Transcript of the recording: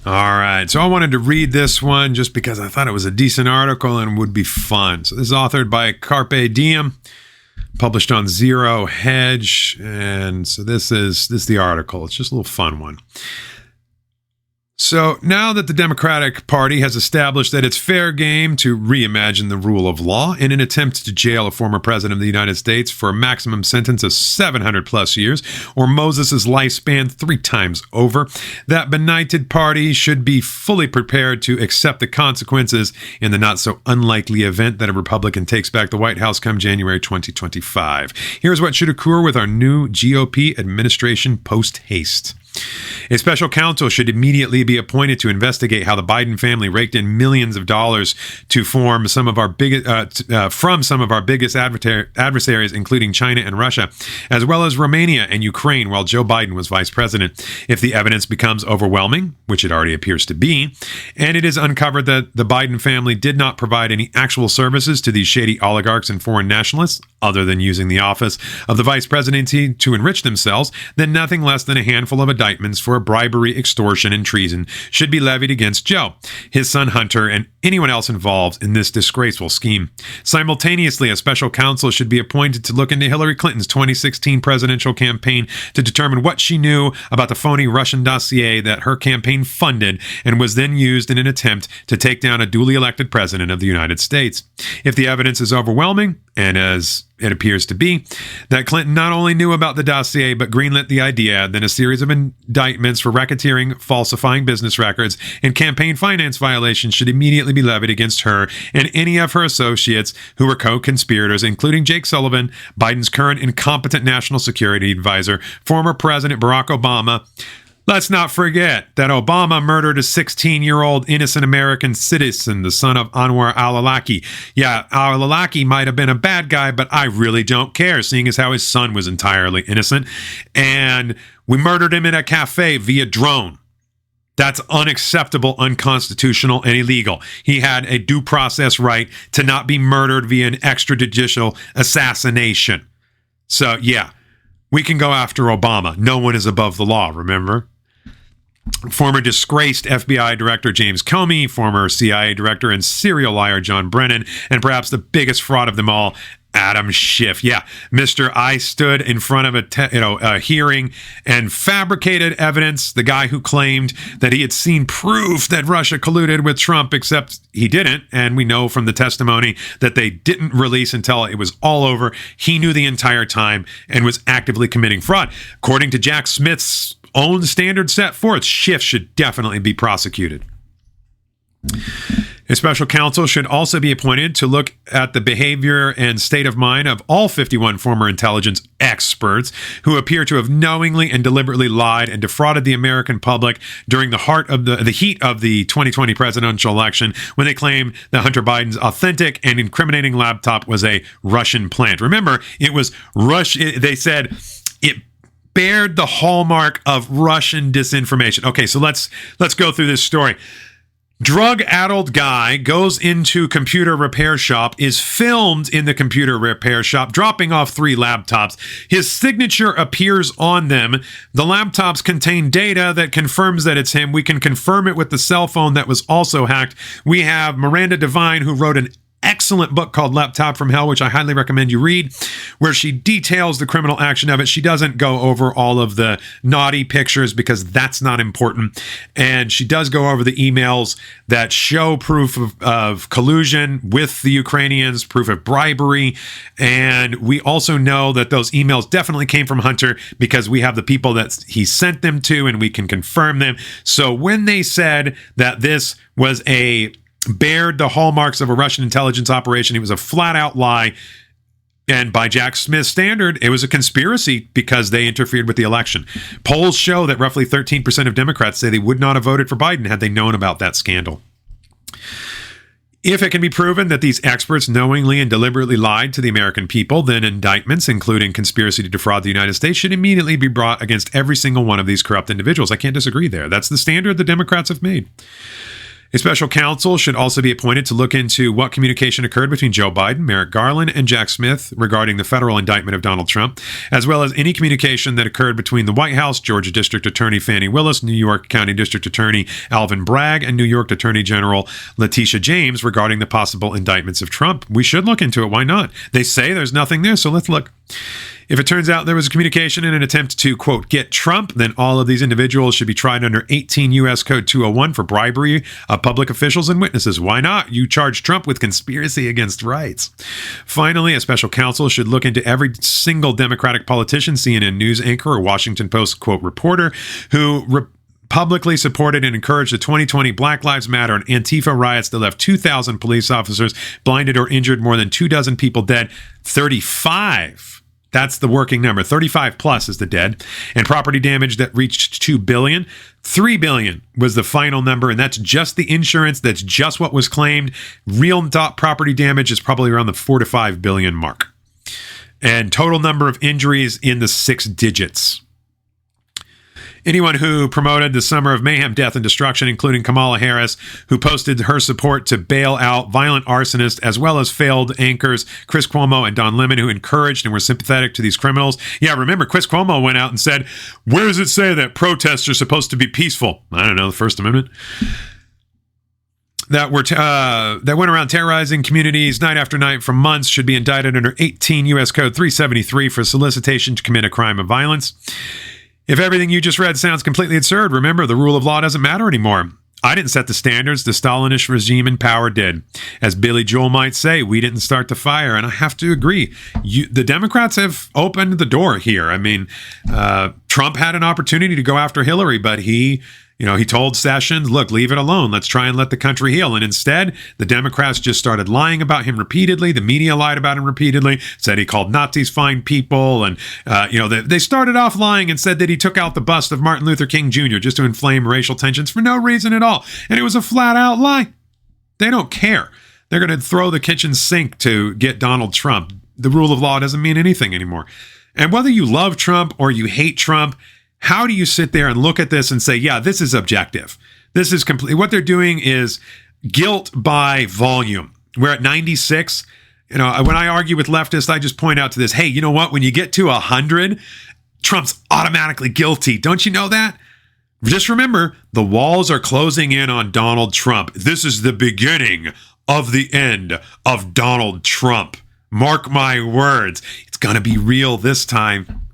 All right, so I wanted to read this one just because I thought it was a decent article and would be fun. So this is authored by Carpe Diem, published on Zero Hedge, and so this is the article. It's just a little fun one. So now that the Democratic Party has established that it's fair game to reimagine the rule of law in an attempt to jail a former president of the United States for a maximum sentence of 700 plus years, or Moses' lifespan 3 times over, that benighted party should be fully prepared to accept the consequences in the not so unlikely event that a Republican takes back the White House come January 2025. Here's what should occur with our new GOP administration post haste. A special counsel should immediately be appointed to investigate how the Biden family raked in millions of dollars to form some of our from some of our biggest adversaries, including China and Russia, as well as Romania and Ukraine, while Joe Biden was vice president. If the evidence becomes overwhelming, which it already appears to be, and it is uncovered that the Biden family did not provide any actual services to these shady oligarchs and foreign nationalists, other than using the office of the vice presidency to enrich themselves, then nothing less than a handful of indictments for bribery, extortion, and treason should be levied against Joe, his son Hunter, and anyone else involved in this disgraceful scheme. Simultaneously, a special counsel should be appointed to look into Hillary Clinton's 2016 presidential campaign to determine what she knew about the phony Russian dossier that her campaign funded and was then used in an attempt to take down a duly elected president of the United States. If the evidence is overwhelming, and as it appears to be, that Clinton not only knew about the dossier but greenlit the idea, then a series of indictments for racketeering, falsifying business records, and campaign finance violations should immediately be levied against her and any of her associates who were co-conspirators, including Jake Sullivan, Biden's current incompetent national security advisor, former President Barack Obama. Let's not forget that Obama murdered a 16-year-old innocent American citizen, the son of Anwar al-Awlaki. Yeah, al-Awlaki might have been a bad guy, but I really don't care, seeing as how his son was entirely innocent. And we murdered him in a cafe via drone. That's unacceptable, unconstitutional, and illegal. He had a due process right to not be murdered via an extrajudicial assassination. So, yeah, we can go after Obama. No one is above the law, remember? Former disgraced FBI Director James Comey, former CIA Director and serial liar John Brennan, and perhaps the biggest fraud of them all, Adam Schiff. Yeah, Mr. I stood in front of a hearing and fabricated evidence. The guy who claimed that he had seen proof that Russia colluded with Trump, except he didn't. And we know from the testimony that they didn't release until it was all over. He knew the entire time and was actively committing fraud. According to Jack Smith's own standards set forth, Schiff should definitely be prosecuted. A special counsel should also be appointed to look at the behavior and state of mind of all 51 former intelligence experts who appear to have knowingly and deliberately lied and defrauded the American public during the heat of the 2020 presidential election, when they claimed that Hunter Biden's authentic and incriminating laptop was a Russian plant. Remember, it was they said it bared the hallmark of Russian disinformation. Okay, so let's go through this story. Drug-addled guy goes into computer repair shop, is filmed in the computer repair shop, dropping off 3 laptops. His signature appears on them. The laptops contain data that confirms that it's him. We can confirm it with the cell phone that was also hacked. We have Miranda Devine, who wrote an excellent book called Laptop from Hell, which I highly recommend you read, where she details the criminal action of it. She doesn't go over all of the naughty pictures because that's not important. And she does go over the emails that show proof of collusion with the Ukrainians, proof of bribery. And we also know that those emails definitely came from Hunter because we have the people that he sent them to and we can confirm them. So when they said that this was bared the hallmarks of a Russian intelligence operation, it was a flat-out lie. And by Jack Smith's standard, it was a conspiracy because they interfered with the election. Polls show that roughly 13% of Democrats say they would not have voted for Biden had they known about that scandal. If it can be proven that these experts knowingly and deliberately lied to the American people, then indictments, including conspiracy to defraud the United States, should immediately be brought against every single one of these corrupt individuals. I can't disagree there. That's the standard the Democrats have made. A special counsel should also be appointed to look into what communication occurred between Joe Biden, Merrick Garland, and Jack Smith regarding the federal indictment of Donald Trump, as well as any communication that occurred between the White House, Georgia District Attorney Fani Willis, New York County District Attorney Alvin Bragg, and New York Attorney General Letitia James regarding the possible indictments of Trump. We should look into it. Why not? They say there's nothing there, so let's look. If it turns out there was a communication in an attempt to, quote, get Trump, then all of these individuals should be tried under 18 U.S. Code 201 for bribery of public officials and witnesses. Why not? You charge Trump with conspiracy against rights. Finally, a special counsel should look into every single Democratic politician, CNN news anchor, or Washington Post, quote, reporter who publicly supported and encouraged the 2020 Black Lives Matter and Antifa riots that left 2,000 police officers blinded or injured, more than 24 people dead, 35. That's the working number. 35 plus is the dead. And property damage that reached $2 billion. $3 billion was the final number, and that's just the insurance. That's just what was claimed. Real property damage is probably around the $4 to $5 billion mark. And total number of injuries in the 6 digits. Anyone who promoted the summer of mayhem, death, and destruction, including Kamala Harris, who posted her support to bail out violent arsonists, as well as failed anchors Chris Cuomo and Don Lemon, who encouraged and were sympathetic to these criminals. Yeah, remember, Chris Cuomo went out and said, where does it say that protests are supposed to be peaceful? I don't know, the First Amendment. That went around terrorizing communities night after night for months should be indicted under 18 U.S. Code 373 for solicitation to commit a crime of violence. If everything you just read sounds completely absurd, remember, the rule of law doesn't matter anymore. I didn't set the standards. The Stalinist regime in power did. As Billy Joel might say, we didn't start the fire. And I have to agree. The Democrats have opened the door here. I mean, Trump had an opportunity to go after Hillary, but he told Sessions, look, leave it alone. Let's try and let the country heal. And instead, the Democrats just started lying about him repeatedly. The media lied about him repeatedly, said he called Nazis fine people. And, they started off lying and said that he took out the bust of Martin Luther King Jr. just to inflame racial tensions for no reason at all. And it was a flat out lie. They don't care. They're going to throw the kitchen sink to get Donald Trump. The rule of law doesn't mean anything anymore. And whether you love Trump or you hate Trump, how do you sit there and look at this and say, yeah, this is objective? This is complete. What they're doing is guilt by volume. We're at 96. When I argue with leftists, I just point out to this, hey, you know what? When you get to 100, Trump's automatically guilty. Don't you know that? Just remember, the walls are closing in on Donald Trump. This is the beginning of the end of Donald Trump. Mark my words. It's going to be real this time.